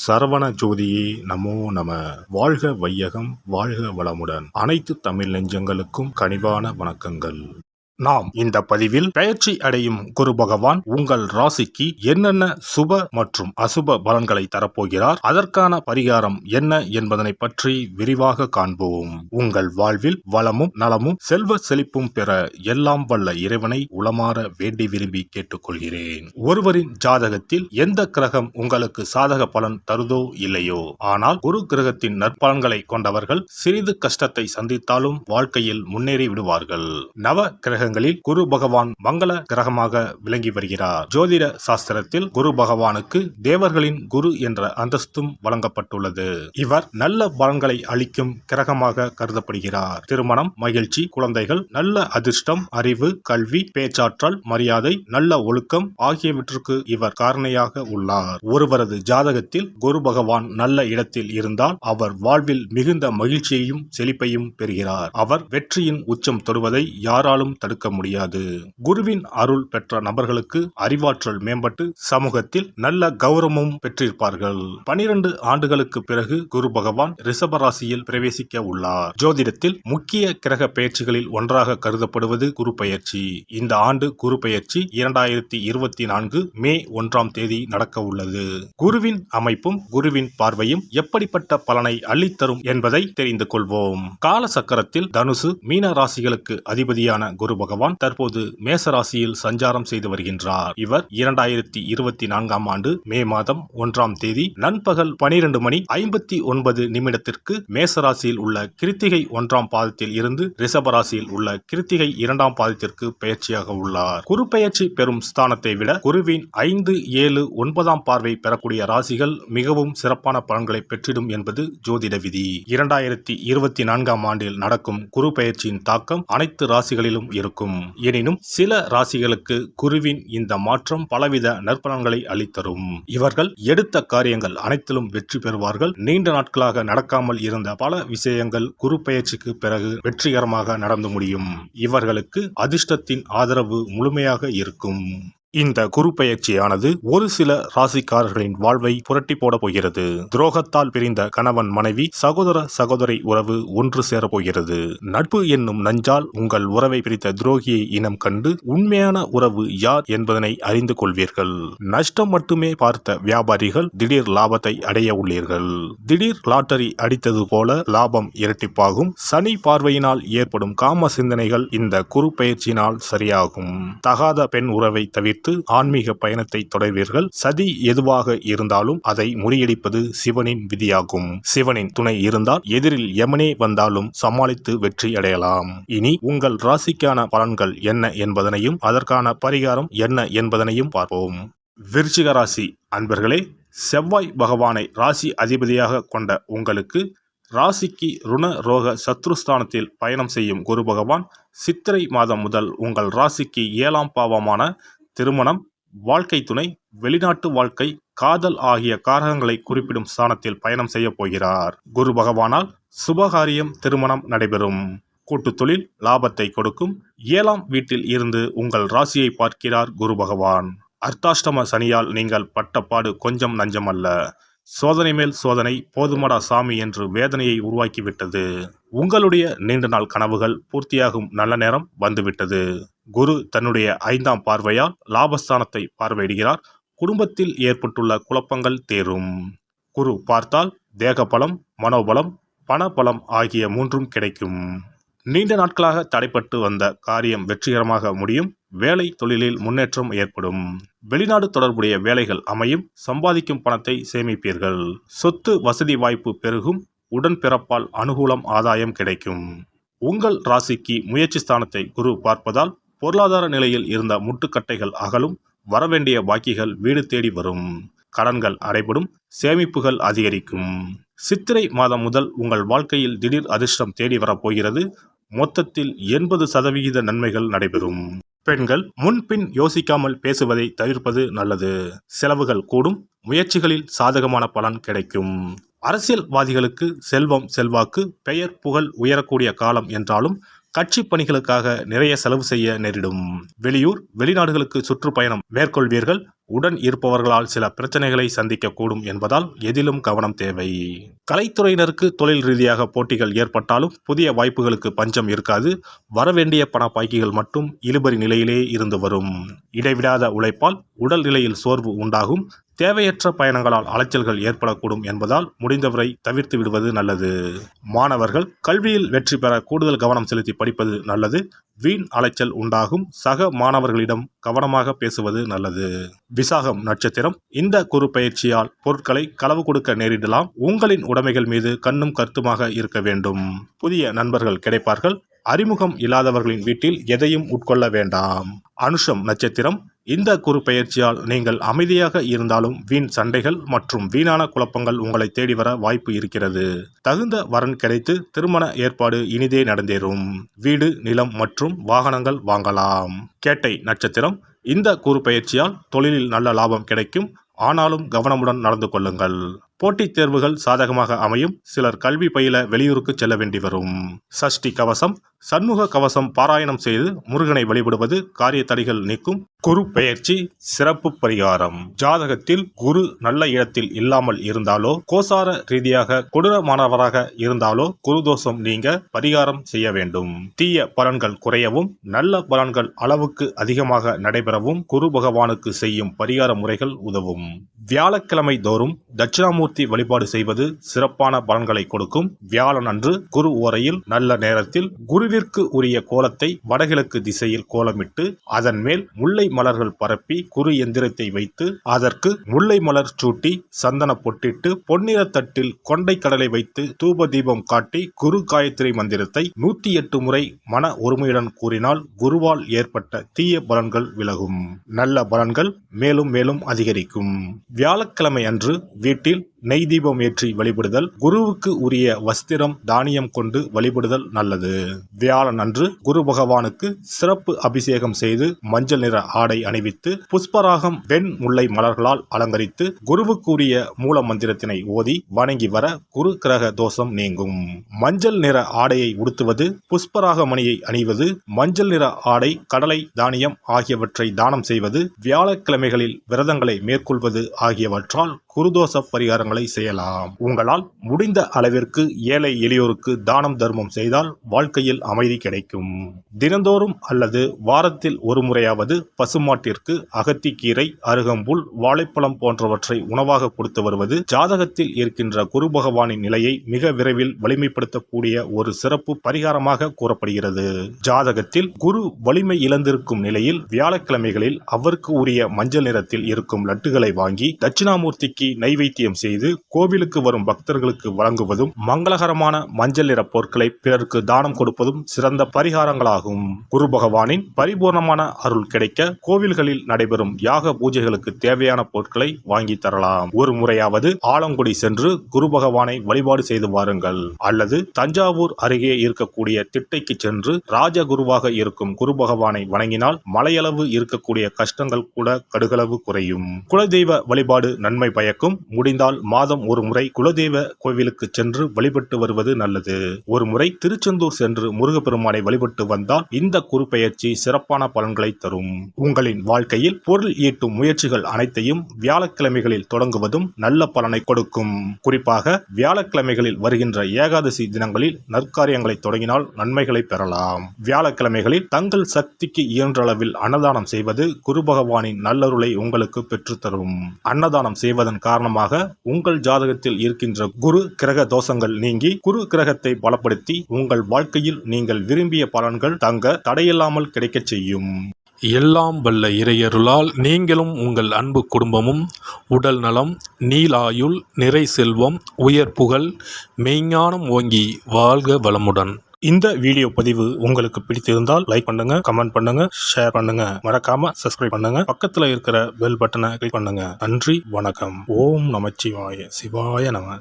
சரவண ஜோதியே நமோ நம. வாழ்க வையகம், வாழ்க வளமுடன். அனைத்து தமிழ் நெஞ்சங்களுக்கும் கனிவான வணக்கங்கள். நாம் இந்த பதிவில் பெயர்ச்சி அடையும் குரு பகவான் உங்கள் ராசிக்கு என்னென்ன சுப மற்றும் அசுப பலன்களை தரப்போகிறார், அதற்கான பரிகாரம் என்ன என்பதனை பற்றி விரிவாக காண்போம். உங்கள் வாழ்வில் வளமும் நலமும் செல்வ செழிப்பும் பெற எல்லாம் வல்ல இறைவனை உளமாற வேண்டி விரும்பி கேட்டுக்கொள்கிறேன். ஒருவரின் ஜாதகத்தில் எந்த கிரகம் உங்களுக்கு சாதக பலன் தருதோ இல்லையோ, ஆனால் குரு கிரகத்தின் நற்பலன்களை கொண்டவர்கள் சிறிது கஷ்டத்தை சந்தித்தாலும் வாழ்க்கையில் முன்னேறி விடுவார்கள். நவ கிரக குரு பகவான் மங்கள கிரகமாக விளங்கி வருகிறார். ஜோதிட சாஸ்திரத்தில் குரு பகவானுக்கு தேவர்களின் குரு என்ற அந்தஸ்தும் வழங்கப்பட்டுள்ளது. இவர் நல்ல பலன்களை அளிக்கும் கிரகமாக கருதப்படுகிறார். திருமணம், மகிழ்ச்சி, குழந்தைகள், நல்ல அதிர்ஷ்டம், அறிவு, கல்வி, பேச்சாற்றல், மரியாதை, நல்ல ஒழுக்கம் ஆகியவற்றுக்கு இவர் காரணியாக உள்ளார். ஒருவரது ஜாதகத்தில் குரு பகவான் நல்ல இடத்தில் இருந்தால் அவர் வாழ்வில் மிகுந்த மகிழ்ச்சியையும் செழிப்பையும் பெறுகிறார். அவர் வெற்றியின் உச்சம் தொடுவதை யாராலும் தடுக்க முடியாது. குருவின் அருள் பெற்ற நபர்களுக்கு அறிவாற்றல் மேம்பட்டு சமூகத்தில் நல்ல கௌரவமும் பெற்றிருப்பார்கள். 12 ஆண்டுகளுக்கு பிறகு குரு பகவான் ரிஷப ராசியில் பிரவேசிக்க உள்ளார். ஜோதிடத்தில் முக்கிய கிரக பெயர்ச்சிகளில் ஒன்றாக கருதப்படுவது குரு பெயர்ச்சி. இந்த ஆண்டு குரு பெயர்ச்சி 2024 மே 1ஆம் தேதி நடக்க உள்ளது. குருவின் அமைப்பும் குருவின் பார்வையும் எப்படிப்பட்ட பலனை அள்ளித்தரும் என்பதை தெரிந்து கொள்வோம். கால சக்கரத்தில் தனுசு, மீன ராசிகளுக்கு அதிபதியான குரு பகவான் தற்போது மேச ராசியில் சஞ்சாரம் செய்து வருகின்றார். இவர் 2024ஆம் ஆண்டு மே மாதம் 1ஆம் தேதி நண்பகல் 12:59 மேச ராசியில் உள்ள கிருத்திகை 1ஆம் பாதத்தில் இருந்து ரிஷப ராசியில் உள்ள கிருத்திகை 2ஆம் பாதத்திற்கு பெயர்ச்சியாக உள்ளார். குரு பெயர்ச்சி பெறும் ஸ்தானத்தை விட குருவின் 5, 7, 9ஆம் பார்வை பெறக்கூடிய ராசிகள் மிகவும் சிறப்பான பலன்களை பெற்றிடும் என்பது ஜோதிட விதி. 2024ஆம் ஆண்டில் நடக்கும் குரு பெயர்ச்சியின் தாக்கம் அனைத்து ராசிகளிலும் இருக்கும். எனினும் சில ராசிகளுக்கு குருவின் இந்த மாற்றம் பலவித நற்பலன்களை அளித்தரும். இவர்கள் எடுத்த காரியங்கள் அனைத்திலும் வெற்றி பெறுவார்கள். நீண்ட நாட்களாக நடக்காமல் இருந்த பல விஷயங்கள் குரு பெயர்ச்சிக்கு பிறகு வெற்றிகரமாக நடந்து முடியும். இவர்களுக்கு அதிர்ஷ்டத்தின் ஆதரவு முழுமையாக இருக்கும். இந்த குரு பெயர்ச்சியானது ஒரு சில ராசிக்காரர்களின் வாழ்வை புரட்டி போட போகிறது. துரோகத்தால் பிரிந்த கணவன் மனைவி, சகோதர சகோதரி உறவு ஒன்று சேரப் போகிறது. நட்பு என்னும் நஞ்சால் உங்கள் உறவை பிரித்த துரோகியை இனம் கண்டு உண்மையான உறவு யார் என்பதனை அறிந்து கொள்வீர்கள். நஷ்டம் மட்டுமே பார்த்த வியாபாரிகள் திடீர் லாபத்தை அடைய உள்ளீர்கள். திடீர் லாட்டரி அடித்தது போல லாபம் இரட்டிப்பாகும். சனி பார்வையினால் ஏற்படும் காம சிந்தனைகள் இந்த குரு பெயர்ச்சியினால் சரியாகும். தகாத பெண் உறவை தவிர்த்து ஆன்மீக பயணத்தை தொடர்வீர்கள். சதி எதுவாக இருந்தாலும் அதை முறியடிப்பது சிவனின் விதியாகும். சிவனின் துணை இருந்தால் எதிரில் யமனே வந்தாலும் சமாளித்து வெற்றி அடையலாம். இனி உங்கள் ராசிக்கான பலன்கள் என்ன என்பதனையும் அதற்கான பரிகாரம் என்ன என்பதனையும் பார்ப்போம். விருச்சிக ராசி அன்பர்களே, செவ்வாய் பகவானை ராசி அதிபதியாக கொண்ட உங்களுக்கு ராசிக்கு ருண ரோக சத்ருஸ்தானத்தில் பயணம் செய்யும் குரு பகவான் சித்திரை மாதம் முதல் உங்கள் ராசிக்கு 7ஆம் பாவமான திருமணம், வாழ்க்கை துணை, வெளிநாட்டு வாழ்க்கை, காதல் ஆகிய காரகங்களை குறிப்பிடும் ஸ்தானத்தில் பயணம் செய்ய போகிறார். குரு பகவானால் சுபகாரியம், திருமணம் நடைபெறும். கூட்டு தொழில் லாபத்தை கொடுக்கும். 7ஆம் வீட்டில் இருந்து உங்கள் ராசியை பார்க்கிறார் குரு பகவான். அர்த்தாஷ்டம சனியால் நீங்கள் பட்டப்பாடு கொஞ்சம் நஞ்சமல்ல. சோதனை மேல் சோதனை, போதுமடா சாமி என்று வேதனையை உருவாக்கிவிட்டது. உங்களுடைய நீண்ட நாள் கனவுகள் பூர்த்தியாகும் நல்ல நேரம் வந்துவிட்டது. குரு தன்னுடைய 5ஆம் பார்வையால் லாபஸ்தானத்தை பார்வையிடுகிறார். குடும்பத்தில் ஏற்பட்டுள்ள குழப்பங்கள் தேரும். குரு பார்த்தால் தேகபலம், மனோபலம், பணபலம் ஆகிய 3ம் கிடைக்கும். நீண்ட நாட்களாக தடைப்பட்டு வந்த காரியம் வெற்றிகரமாக முடியும். வேலை தொழிலில் முன்னேற்றம் ஏற்படும். வெளிநாடு தொடர்புடைய வேலைகள் அமையும். சம்பாதிக்கும் பணத்தை சேமிப்பீர்கள். சொத்து வசதி வாய்ப்பு பெருகும். உடன்பிறப்பால் அனுகூலம், ஆதாயம் கிடைக்கும். உங்கள் ராசிக்கு முயற்சி ஸ்தானத்தை குரு பார்ப்பதால் பொருளாதார நிலையில் இருந்த முட்டுக்கட்டைகள் அகலும். வரவேண்டிய பாக்கிகள் வீடு தேடி வரும். கடன்கள் அடைபடும். சேமிப்புகள் அதிகரிக்கும். சித்திரை மாதம் முதல் உங்கள் வாழ்க்கையில் திடீர் அதிர்ஷ்டம் தேடி வரப்போகிறது. மொத்தத்தில் 80% நன்மைகள் நடைபெறும். பெண்கள் முன்பின் யோசிக்காமல் பேசுவதை தவிர்ப்பது நல்லது. செலவுகள் கூடும். முயற்சிகளில் சாதகமான பலன் கிடைக்கும். அரசியல்வாதிகளுக்கு செல்வம், செல்வாக்கு, பெயர், புகழ் உயரக்கூடிய காலம் என்றாலும் கட்சி பணிகளுக்காக நிறைய செலவு செய்ய நேரிடும். வெளியூர், வெளிநாடுகளுக்கு சுற்றுப்பயணம் மேற்கொள்வீர்கள். உடன் இருப்பவர்களால் சில பிரச்சனைகளை சந்திக்கக்கூடும் என்பதால் எதிலும் கவனம் தேவை. கலைத்துறையினருக்கு தொழில் ரீதியாக போட்டிகள் ஏற்பட்டாலும் புதிய வாய்ப்புகளுக்கு பஞ்சம் இருக்காது. வரவேண்டிய பண பாக்கிகள் மட்டும் இழுபறி நிலையிலே இருந்து வரும். இடைவிடாத உழைப்பால் உடல் நிலையில் சோர்வு உண்டாகும். தேவையற்ற பயணங்களால் அலைச்சல்கள் ஏற்படக்கூடும் என்பதால் முடிந்தவரை தவிர்த்து விடுவது நல்லது. மாணவர்கள் கல்வியில் வெற்றி பெற கூடுதல் கவனம் செலுத்தி படிப்பது நல்லது. வீண் அலைச்சல் உண்டாகும். சக மாணவர்களிடம் கவனமாக பேசுவது நல்லது. விசாகம் நட்சத்திரம். இந்த குரு பயிற்சியால் பொருட்களை களவு கொடுக்க நேரிடலாம். உங்களின் உடைமைகள் மீது கண்ணும் கருத்துமாக இருக்க வேண்டும். புதிய நண்பர்கள் கிடைப்பார்கள். அறிமுகம் இல்லாதவர்களின் வீட்டில் எதையும் உட்கொள்ள வேண்டாம். அனுஷம் நட்சத்திரம். இந்த குரு பெயர்ச்சியால் நீங்கள் அமைதியாக இருந்தாலும் வீண் சண்டைகள் மற்றும் வீணான குழப்பங்கள் உங்களை தேடி வர வாய்ப்பு இருக்கிறது. தகுந்த வரன் கிடைத்து திருமண ஏற்பாடு இனிதே நடந்தேறும். வீடு, நிலம் மற்றும் வாகனங்கள் வாங்கலாம். கேட்டை நட்சத்திரம். இந்த குரு பெயர்ச்சியால் தொழிலில் நல்ல லாபம் கிடைக்கும். ஆனாலும் கவனமுடன் நடந்து கொள்ளுங்கள். போட்டித் தேர்வுகள் சாதகமாக அமையும். சிலர் கல்வி பயில வெளியூருக்கு செல்ல வேண்டி வரும். சஷ்டி கவசம். சண்முக கவசம் பாராயணம் செய்து முருகனை வழிபடுவது காரிய தடைகள் நீக்கும். குரு பெயர்ச்சி சிறப்பு பரிகாரம். ஜாதகத்தில் குரு நல்ல இடத்தில் இல்லாமல் இருந்தாலோ, கோசார ரீதியாக கொடூரமானவராக இருந்தாலோ குரு தோஷம் நீங்க பரிகாரம் செய்ய வேண்டும். தீய பலன்கள் குறையவும் நல்ல பலன்கள் அளவுக்கு அதிகமாக நடைபெறவும் குரு பகவானுக்கு செய்யும் பரிகார முறைகள் உதவும். வியாழக்கிழமை தோறும் தட்சிணாமூர்த்தி வழிபாடு செய்வது சிறப்பான பலன்களை கொடுக்கும். வியாழன் அன்று குரு ஓரையில் நல்ல நேரத்தில் குருவிற்கு உரிய கோலத்தை வடகிழக்கு திசையில் கோலமிட்டு அதன் மேல் முல்லை மலர்கள் பரப்பி குரு எந்திரத்தை வைத்து அதற்கு முல்லை மலர் சூட்டி சந்தன பொட்டிட்டு பொன்னிற தட்டில் கொண்டை கடலை வைத்து தூப தீபம் காட்டி குரு காயத்ரி மந்திரத்தை 108 முறை மன ஒருமையுடன் கூறினால் குருவால் ஏற்பட்ட தீய பலன்கள் விலகும். நல்ல பலன்கள் மேலும் மேலும் அதிகரிக்கும். வியாழக்கிழமை அன்று வீட்டில் நெய் தீபம் ஏற்றி வழிபடுதல். குருவுக்கு உரிய வஸ்திரம் தானியம் கொண்டு வழிபடுதல் நல்லது. வியாழன் அன்று குரு பகவானுக்கு சிறப்பு அபிஷேகம் செய்து மஞ்சள் நிற ஆடை அணிவித்து புஷ்பராகம் வெண் முல்லை மலர்களால் அலங்கரித்து குருவுக்கு உரிய மூல மந்திரத்தினை ஓதி வணங்கி வர குரு கிரக தோஷம் நீங்கும். மஞ்சள் நிற ஆடையை உடுத்துவது, புஷ்பராக மணியை அணிவது, மஞ்சள் நிற ஆடை, கடலை, தானியம் ஆகியவற்றை தானம் செய்வது, வியாழக்கிழமைகளில் விரதங்களை மேற்கொள்வது ஆகியவற்றால் குருதோஷ பரிகாரங்களை செய்யலாம். உங்களால் முடிந்த அளவிற்கு ஏழை எளியோருக்கு தானம் தர்மம் செய்தால் வாழ்க்கையில் அமைதி கிடைக்கும். தினந்தோறும் அல்லது வாரத்தில் ஒரு முறையாவது பசுமாட்டிற்கு அகத்திக்கீரை, அருகம்புல், வாழைப்பழம் போன்றவற்றை உணவாக கொடுத்து வருவது ஜாதகத்தில் இருக்கின்ற குரு பகவானின் நிலையை மிக விரைவில் வலிமைப்படுத்தக்கூடிய ஒரு சிறப்பு பரிகாரமாக கூறப்படுகிறது. ஜாதகத்தில் குரு வலிமை இழந்திருக்கும் நிலையில் வியாழக்கிழமைகளில் அவருக்கு உரிய மஞ்சள் நிறத்தில் இருக்கும் லட்டுகளை வாங்கி தட்சிணாமூர்த்திக்கு நைவேத்தியம் செய்து கோவிலுக்கு வரும் பக்தர்களுக்கு வழங்குவதும் மங்களகரமான மஞ்சள் நிற பொருட்களை பிறருக்கு தானம் கொடுப்பதும் சிறந்த பரிகாரங்களாகும். குரு பகவானின் பரிபூர்ணமான அருள் கிடைக்க கோவில்களில் நடைபெறும் யாக பூஜைகளுக்கு தேவையான பொருட்களை வாங்கி தரலாம். ஒரு முறையாவது ஆலங்குடி சென்று குரு பகவானை வழிபாடு செய்து வாருங்கள். அல்லது தஞ்சாவூர் அருகே இருக்கக்கூடிய திட்டைக்கு சென்று ராஜகுருவாக இருக்கும் குரு பகவானை வணங்கினால் மலையளவு இருக்கக்கூடிய கஷ்டங்கள் கூட கடுகளவு குறையும். குலதெய்வ வழிபாடு நன்மை பயக்கும். முடிந்தால் மாதம் ஒரு முறை குலதெய்வ கோவிலுக்கு சென்று வழிபட்டு வருவது நல்லது. ஒரு முறை திருச்செந்தூர் சென்று முருகப்பெருமானை வழிபட்டு வந்தால் இந்த குரு பெயர்ச்சி சிறப்பான பலன்களை தரும். உங்களின் வாழ்க்கையில் பொருள் ஈட்டும் முயற்சிகள் அனைத்தையும் வியாழக்கிழமைகளில் தொடங்குவதும் நல்ல பலனை கொடுக்கும். குறிப்பாக வியாழக்கிழமைகளில் வருகின்ற ஏகாதசி தினங்களில் நற்காரியங்களை தொடங்கினால் நன்மைகளை பெறலாம். வியாழக்கிழமைகளில் தங்கள் சக்திக்கு இயன்ற அளவில் அன்னதானம் செய்வது குரு பகவானின் நல்லருளை உங்களுக்கு பெற்றுத்தரும். அன்னதானம் செய்வதன் காரணமாக உங்கள் ஜாதகத்தில் இருக்கின்ற குரு கிரக தோஷங்கள் நீங்கி குரு கிரகத்தை பலப்படுத்தி உங்கள் வாழ்க்கையில் நீங்கள் விரும்பிய பலன்கள் தங்க தடையில்லாமல் கிடைக்கச் செய்யும். எல்லாம் வல்ல இறையருளால் நீங்களும் உங்கள் அன்பு குடும்பமும் உடல் நலம், நீலாயுள், நிறை செல்வம், உயர் புகழ், மெய்ஞானம் ஓங்கி வாழ்க வளமுடன். இந்த வீடியோ பதிவு உங்களுக்கு பிடித்திருந்தால் லைக் பண்ணுங்க, கமெண்ட் பண்ணுங்க, ஷேர் பண்ணுங்க, மறக்காம சப்ஸ்கிரைப் பண்ணுங்க, பக்கத்துல இருக்கிற பெல் பட்டனை கிளிக் பண்ணுங்க. நன்றி, வணக்கம். ஓம் நமச்சிவாய. சிவாய நம.